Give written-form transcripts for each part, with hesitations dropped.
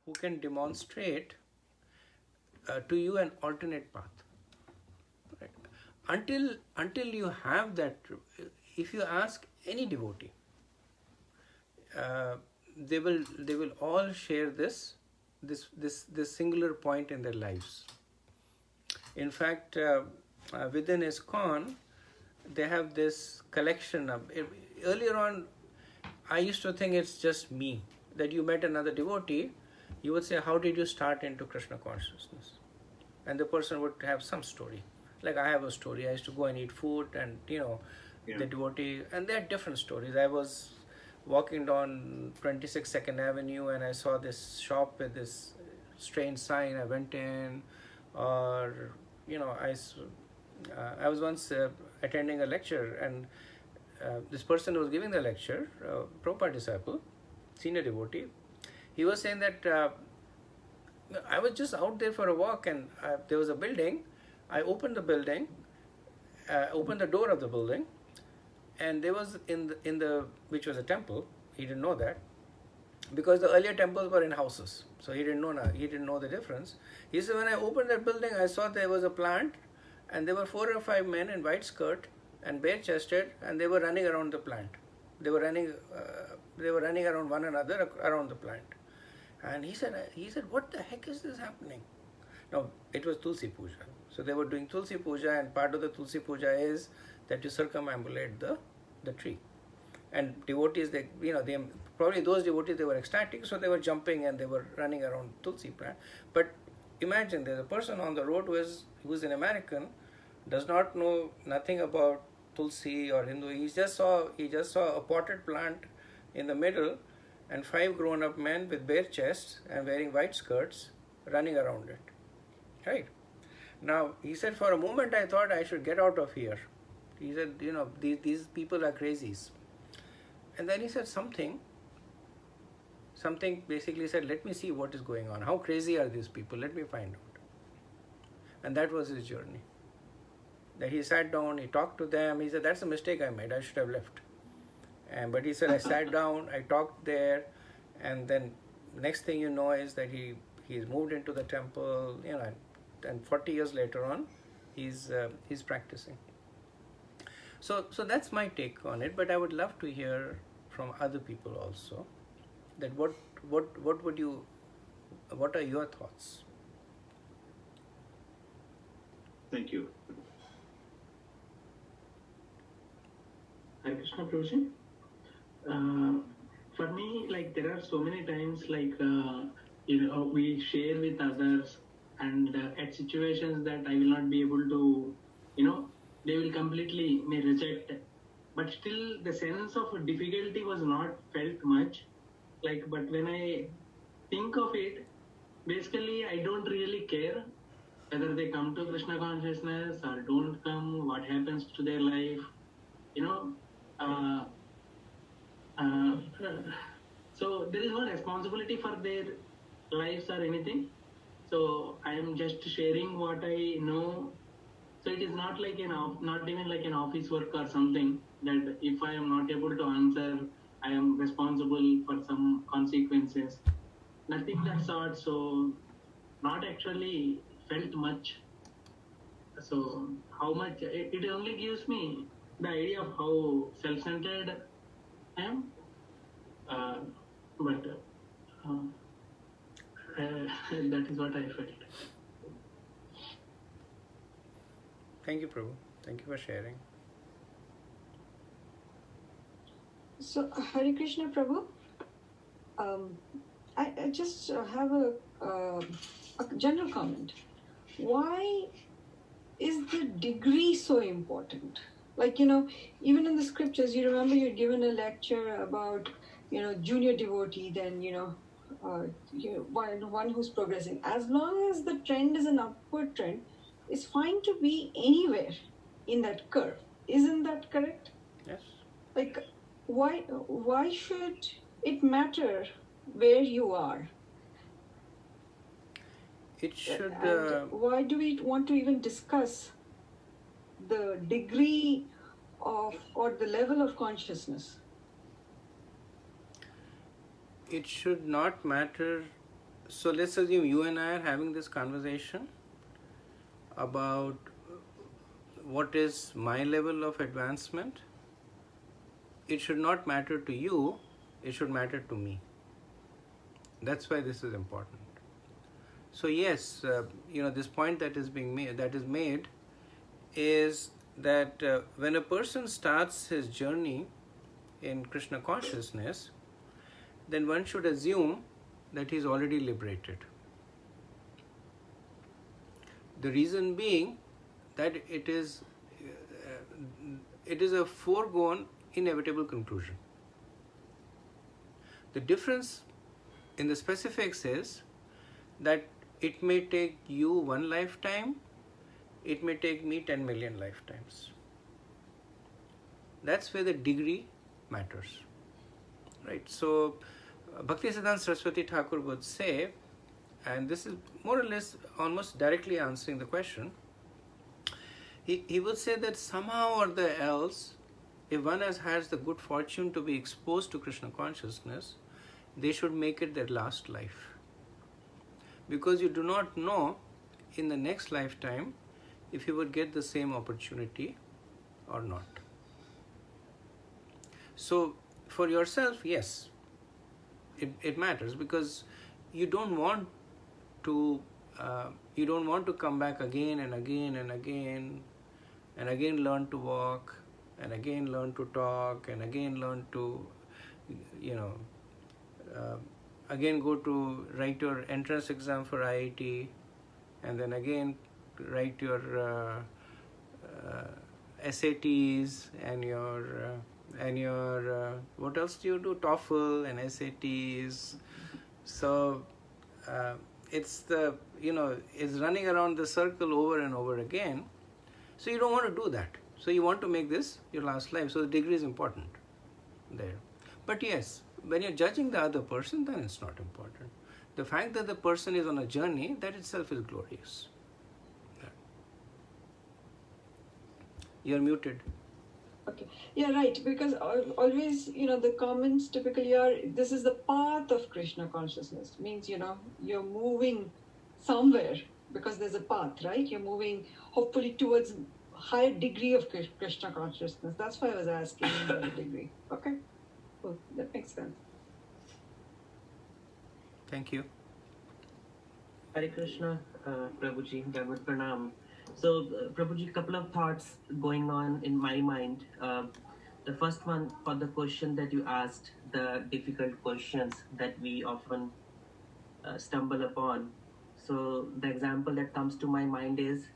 who can demonstrate to you an alternate path. Right? Until you have that, if you ask any devotee, they will all share this singular point in their lives. In fact, within ISKCON, they have this collection of. Earlier on, I used to think it's just me. That you met another devotee, you would say, "How did you start into Krishna consciousness?" And the person would have some story. Like I have a story. I used to go and eat food, and the devotee, and they had different stories. I was walking down 26 Second Avenue, and I saw this shop with this strange sign. I went in, or I was once attending a lecture, and this person who was giving the lecture, Prabhupada disciple, senior devotee, he was saying that I was just out there for a walk, and there was a building. I opened the building, opened the door of the building, and there was in the which was a temple. He didn't know that, because the earlier temples were in houses, so he didn't know the difference. He said, when I opened that building, I saw there was a plant, and there were 4 or 5 men in white skirt and bare chested, and they were running around the plant. They were running around one another around the plant. And he said, what the heck is this happening? No, it was Tulsi Puja. So they were doing Tulsi Puja, and part of the Tulsi Puja is that you circumambulate the tree. And devotees, they probably those devotees, they were ecstatic, so they were jumping and they were running around Tulsi plant. But imagine there's a person on the road who's an American, does not know nothing about Tulsi or Hindu. He just saw a potted plant in the middle, and 5 grown-up men with bare chests and wearing white skirts running around it. Right? Now, he said, for a moment I thought I should get out of here. He said, these people are crazies. And then he said something basically said, let me see what is going on. How crazy are these people? Let me find out. And that was his journey. That he sat down, he talked to them. He said, that's a mistake I made. I should have left. But he said, I sat down, I talked there, and then next thing you know is that he's moved into the temple, and 40 years later on, he's practicing. So that's my take on it. But I would love to hear from other people also. That what are your thoughts? Thank you. Hare Krishna Prabhuji. For me, like there are so many times, like we share with others, and at situations that I will not be able to, they will completely may reject. But still, the sense of difficulty was not felt much. But when I think of it, basically, I don't really care whether they come to Krishna consciousness or don't come, what happens to their life, so there is no responsibility for their lives or anything. So I am just sharing what I know. So it is not like not even like an office work or something that if I am not able to answer, I am responsible for some consequences. Nothing that sort. So not actually felt much. So how much it only gives me the idea of how self-centered I am. But that is what I felt. Thank you, Prabhu. Thank you for sharing. So, Hare Krishna Prabhu, I just have a general comment. Why is the degree so important? Like, even in the scriptures, you remember you'd given a lecture about, junior devotee, then, one who's progressing. As long as the trend is an upward trend, it's fine to be anywhere in that curve. Isn't that correct? Yes. Like, why should it matter where you are? It should. Why do we want to even discuss the degree of or the level of consciousness? It should not matter So let's assume you and I are having this conversation about what is my level of advancement. It should not matter to you, it should matter to me. That's why this is important. So yes, this point that is made is that when a person starts his journey in Krishna consciousness, then one should assume that he is already liberated. The reason being that it is a foregone, inevitable conclusion. The difference in the specifics is that it may take you one lifetime, it may take me 10 million lifetimes. That's where the degree matters, right? So Bhaktisiddhanta Saraswati Thakur would say, and this is more or less almost directly answering the question, he would say that somehow or the else, if one has the good fortune to be exposed to Krishna consciousness, they should make it their last life. Because you do not know in the next lifetime if you would get the same opportunity or not. So for yourself, yes, it matters, because you don't want to come back again and again and again and again learn to walk and again learn to talk and again learn to again go to write your entrance exam for IIT and then again write your SATs and your what else do you do, TOEFL and SATs. So it's running around the circle over and over again. So you don't want to do that. So you want to make this your last life. So the degree is important there. But yes, when you're judging the other person, then it's not important. The fact that the person is on a journey, that itself is glorious. Yeah. You're muted. Okay. Yeah, right. Because always, the comments typically are, this is the path of Krishna consciousness. Means, you're moving somewhere because there's a path, right? You're moving hopefully towards higher degree of Krishna consciousness. That's why I was asking the degree. Okay. Cool. That makes sense. Thank you. Hare Krishna, Prabhuji, Bhagavad Pranam. So, Prabhuji, couple of thoughts going on in my mind. The first one, for the question that you asked, the difficult questions that we often stumble upon. So, the example that comes to my mind is,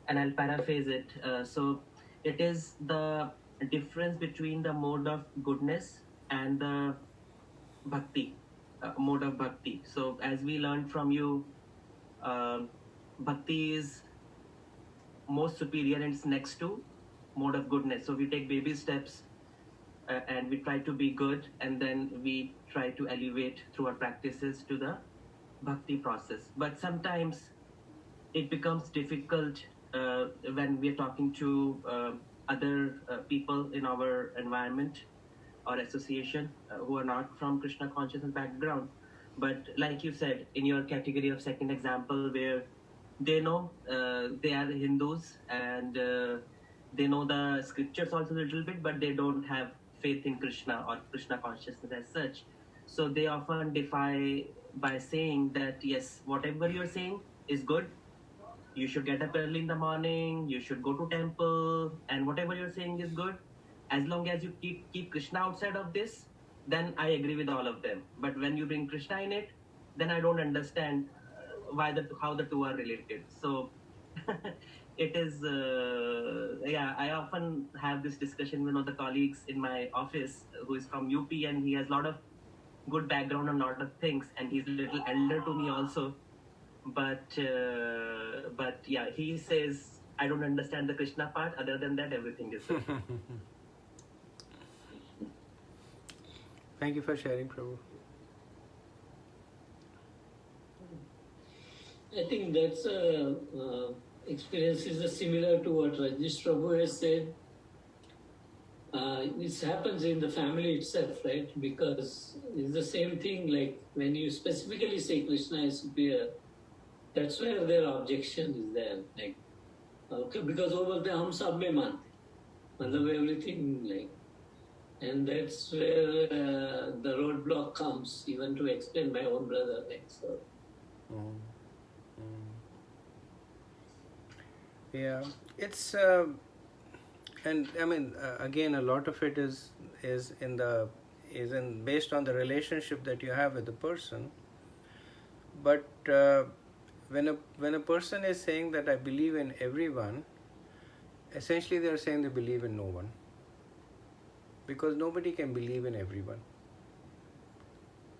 and I'll paraphrase it. So, it is the difference between the mode of goodness and the bhakti, mode of bhakti. So, as we learned from you, bhakti is most superior and it's next to mode of goodness. So we take baby steps and we try to be good, and then we try to elevate through our practices to the bhakti process. But sometimes it becomes difficult when we are talking to other people in our environment or association who are not from Krishna consciousness background. But like you said, in your category of second example, where they know they are Hindus and they know the scriptures also a little bit, but they don't have faith in Krishna or Krishna consciousness as such. So they often defy by saying that, yes, whatever you're saying is good. You should get up early in the morning, you should go to temple, and whatever you're saying is good. As long as you keep Krishna outside of this, then I agree with all of them. But when you bring Krishna in it, then I don't understand how the two are related. So it is, I often have this discussion with one of the colleagues in my office who is from UP, and he has a lot of good background on a lot of things, and he's a little elder to me also. But yeah, he says, I don't understand the Krishna part. Other than that, everything is good. Thank you for sharing, Prabhu. I think that's experience is similar to what Rajesh Prabhu has said. This happens in the family itself, right? Because it's the same thing, like when you specifically say Krishna is superior, that's where their objection is there. Like, okay, because over there, hum sab mein mante. Matlab everything, like, and that's where the roadblock comes, even to explain my own brother, like, so. Yeah, it's and I mean again, a lot of it is in the based on the relationship that you have with the person. But when a person is saying that I believe in everyone, essentially they are saying they believe in no one, because nobody can believe in everyone.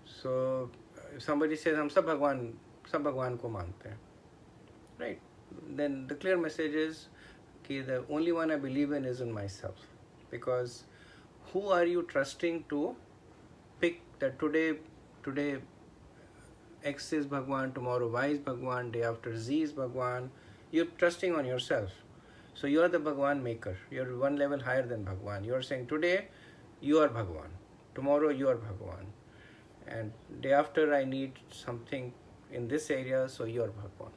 So if somebody says हम सब भगवान को मानते हैं, right? Then the clear message is that the only one I believe in is in myself. Because who are you trusting to pick that today X is Bhagwan, tomorrow Y is Bhagwan, day after Z is Bhagwan? You're trusting on yourself. So you are the Bhagwan maker. You're one level higher than Bhagwan. You are saying today you are Bhagwan, tomorrow you are Bhagwan, and day after I need something in this area, so you are Bhagwan.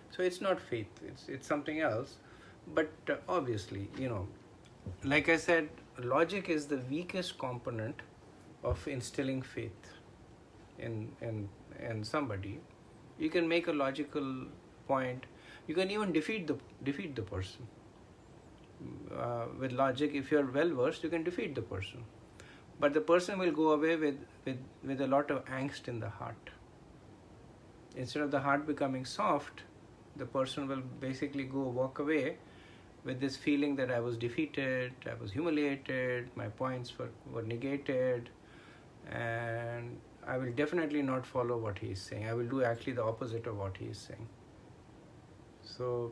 So it's not faith, it's something else. But obviously, like I said, logic is the weakest component of instilling faith in somebody. You can make a logical point. You can even defeat the person. With logic, if you're well versed, you can defeat the person. But the person will go away with a lot of angst in the heart. Instead of the heart becoming soft, the person will basically walk away with this feeling that I was defeated, I was humiliated, my points were negated, and I will definitely not follow what he is saying. I will do actually the opposite of what he is saying. So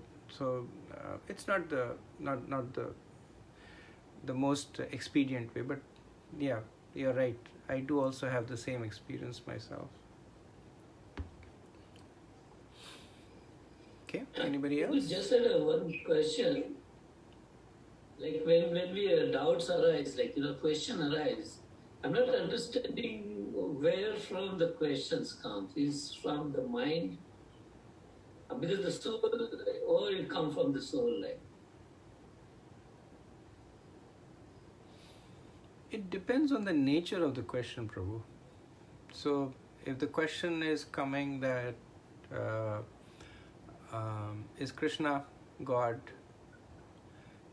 it's not the most expedient way, but yeah, you're right. I do also have the same experience myself. Okay, anybody else? We just had one question. Like when we doubts arise, like question arise, I'm not understanding where from the questions comes. Is from the mind? Because the soul, or it comes from the soul, like. It depends on the nature of the question, Prabhu. So if the question is coming that is Krishna God?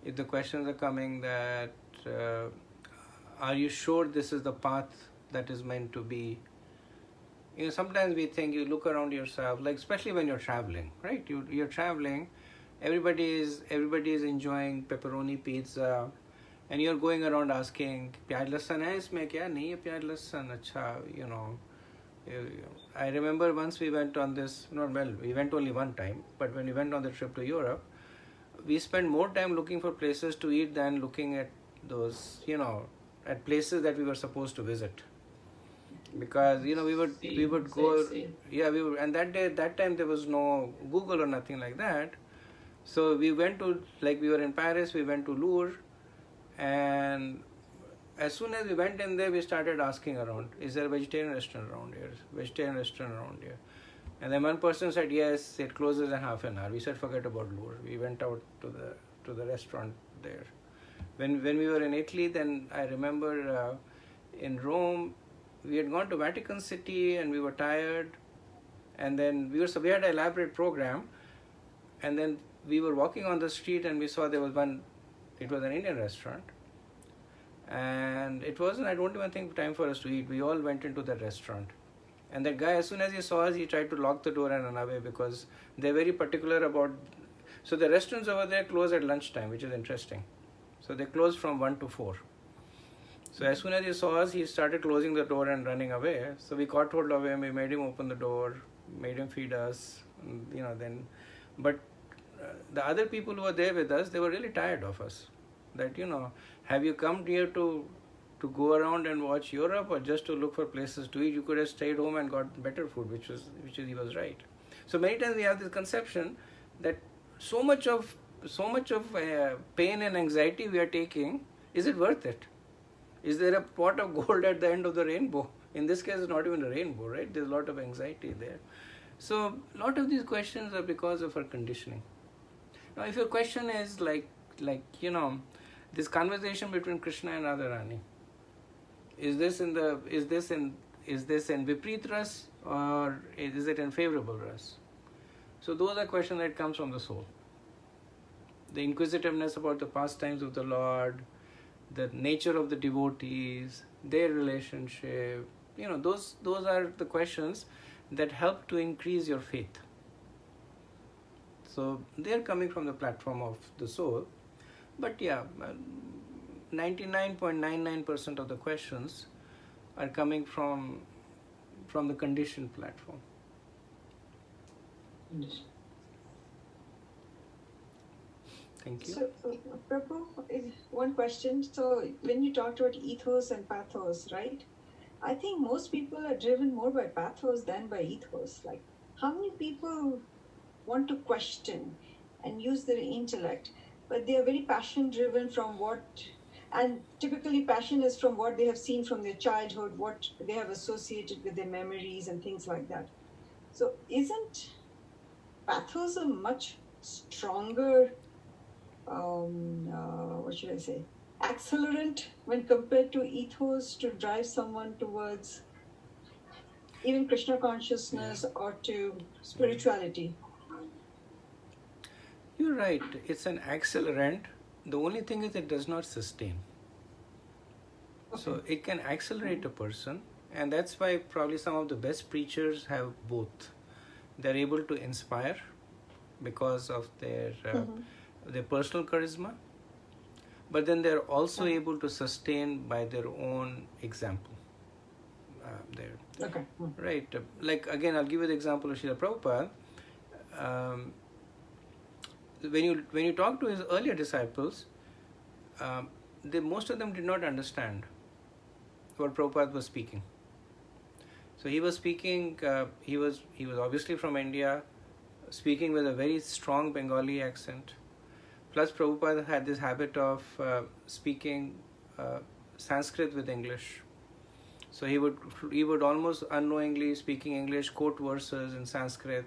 If the questions are coming that are you sure this is the path that is meant to be? Sometimes we think, you look around yourself, like especially when you're traveling, right? You're traveling, everybody is enjoying pepperoni pizza, and you're going around asking, प्याज लहसुन है इसमें क्या? नहीं है प्याज लहसुन, अच्छा, I remember once we went on this, we went only one time, but when we went on the trip to Europe, we spent more time looking for places to eat than looking at those, at places that we were supposed to visit. Because, we would go, and that time there was no Google or nothing like that. So we went to, like we were in Paris, we went to Louvre, and as soon as we went in there, we started asking around, is there a vegetarian restaurant around here? Vegetarian restaurant around here? And then one person said, yes, it closes in half an hour. We said, forget about Louvre. We went out to the restaurant there. When we were in Italy, then I remember in Rome, we had gone to Vatican City and we were tired. And then we had an elaborate program. And then we were walking on the street and we saw there was one, it was an Indian restaurant. And it wasn't, I don't even think, time for us to eat. We all went into that restaurant. And that guy, as soon as he saw us, he tried to lock the door and run away, because they're very particular about... So the restaurants over there close at lunchtime, which is interesting. So they close from 1 to 4. So as soon as he saw us, he started closing the door and running away. So we caught hold of him, we made him open the door, made him feed us, then... But the other people who were there with us, they were really tired of us. That, have you come here to go around and watch Europe, or just to look for places to eat? You could have stayed home and got better food, he was right. So many times we have this conception that so much of pain and anxiety we are taking Is it worth it? Is there a pot of gold at the end of the rainbow? In this case, it's not even a rainbow, right? There's a lot of anxiety there. So, a lot of these questions are because of our conditioning. Now, if your question is like this conversation between Krishna and Radharani, is this in Vipreet Ras or is it in favorable Ras? So those are questions that comes from the soul. The inquisitiveness about the pastimes of the Lord, the nature of the devotees, their relationship, those are the questions that help to increase your faith. So they are coming from the platform of the soul. But 99.99% of the questions are coming from the conditioned platform. Thank you. So, Prabhu, one question. So, when you talked about ethos and pathos, right? I think most people are driven more by pathos than by ethos. Like, how many people want to question and use their intellect, but they are very passion-driven from and typically passion is from what they have seen from their childhood, what they have associated with their memories and things like that. So, isn't pathos a much stronger accelerant when compared to ethos to drive someone towards even Krishna consciousness or to spirituality? You're right, it's an accelerant. The only thing is it does not sustain. Okay. So it can accelerate a person, and that's why probably some of the best preachers have both. They're able to inspire because of their personal charisma, but then they're also able to sustain by their own example. Right. Like again, I'll give you the example of Srila Prabhupada. When you talk to his earlier disciples, most of them did not understand what Prabhupada was speaking. So he was speaking. He was obviously from India, speaking with a very strong Bengali accent. Plus, Prabhupada had this habit of speaking Sanskrit with English. So he would almost unknowingly speaking English, quote verses in Sanskrit.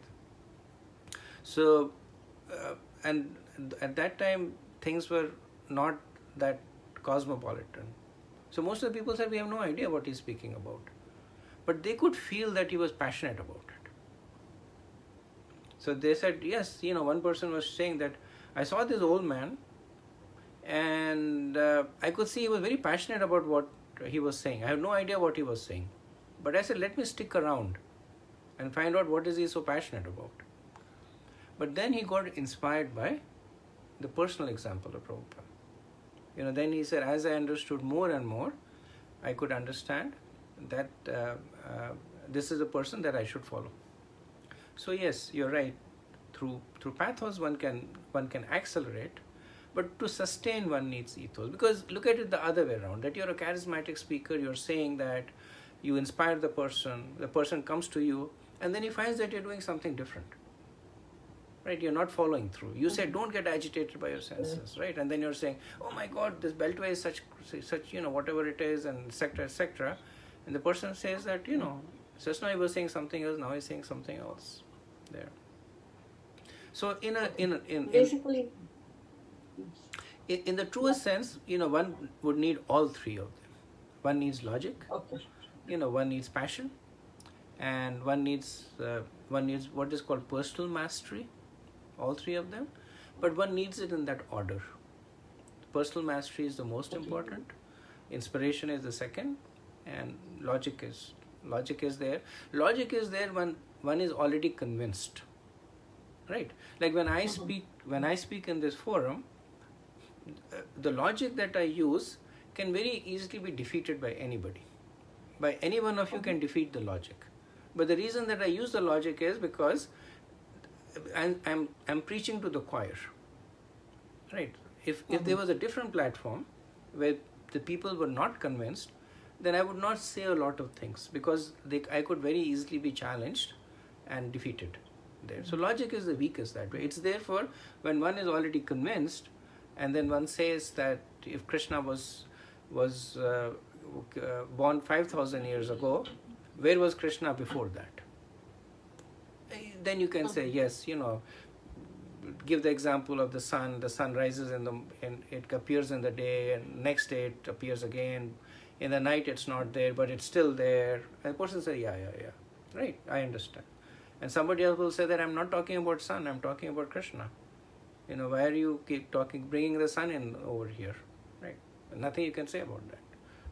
So, and at that time, things were not that cosmopolitan. So most of the people said, we have no idea what he's speaking about. But they could feel that he was passionate about it. So they said, yes, one person was saying that, I saw this old man and I could see he was very passionate about what he was saying. I have no idea what he was saying. But I said, let me stick around and find out what is he so passionate about. But then he got inspired by the personal example of Prabhupada. Then he said, as I understood more and more, I could understand that this is a person that I should follow. So yes, you're right. Through pathos, one can accelerate, but to sustain, one needs ethos. Because look at it the other way around. That you're a charismatic speaker, you're saying that you inspire the person comes to you, and then he finds that you're doing something different. Right? You're not following through. You said, don't get agitated by your senses, right? And then you're saying, oh my God, this beltway is such whatever it is, and etc., etc. And the person says that, just now he was saying something else, now he's saying something else there. So in the truest sense, one would need all three of them. One needs logic, one needs passion, and one needs what is called personal mastery, all three of them, but one needs it in that order. Personal mastery is the most important, inspiration is the second, and logic is there. Logic is there when one is already convinced. Right? Like when I speak in this forum, the logic that I use can very easily be defeated by anybody. By any one of you can defeat the logic. But the reason that I use the logic is because I'm preaching to the choir. Right? If there was a different platform where the people were not convinced, then I would not say a lot of things because I could very easily be challenged and defeated there. So logic is the weakest that way. It's therefore when one is already convinced and then one says that if Krishna was born 5,000 years ago, where was Krishna before that? Then you can say, yes, give the example of the sun. The sun rises and it appears in the day, and next day it appears again. In the night it's not there, but it's still there. And the person says, yeah, right, I understand. And somebody else will say that I'm not talking about sun, I'm talking about Krishna. Why are you keep bringing the sun in over here, right? Nothing you can say about that,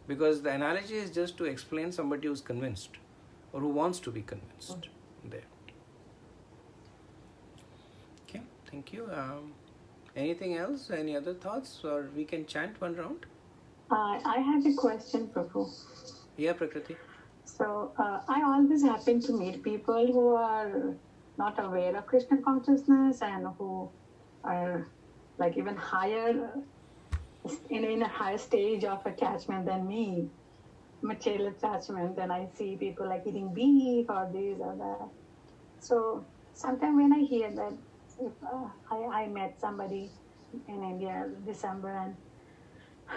because the analogy is just to explain somebody who's convinced or who wants to be convinced. There. Okay, thank you. Anything else? Any other thoughts? Or we can chant one round? I have a question, Prabhu. Yeah, Prakriti. So I always happen to meet people who are not aware of Krishna consciousness and who are like even higher, in a higher stage of attachment than me, material attachment. Then I see people like eating beef or this or that. So sometimes when I hear that, if I met somebody in India December and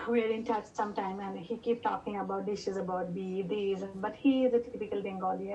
we're in touch sometime, and he keep talking about dishes about beef, these, but he is a typical Bengali.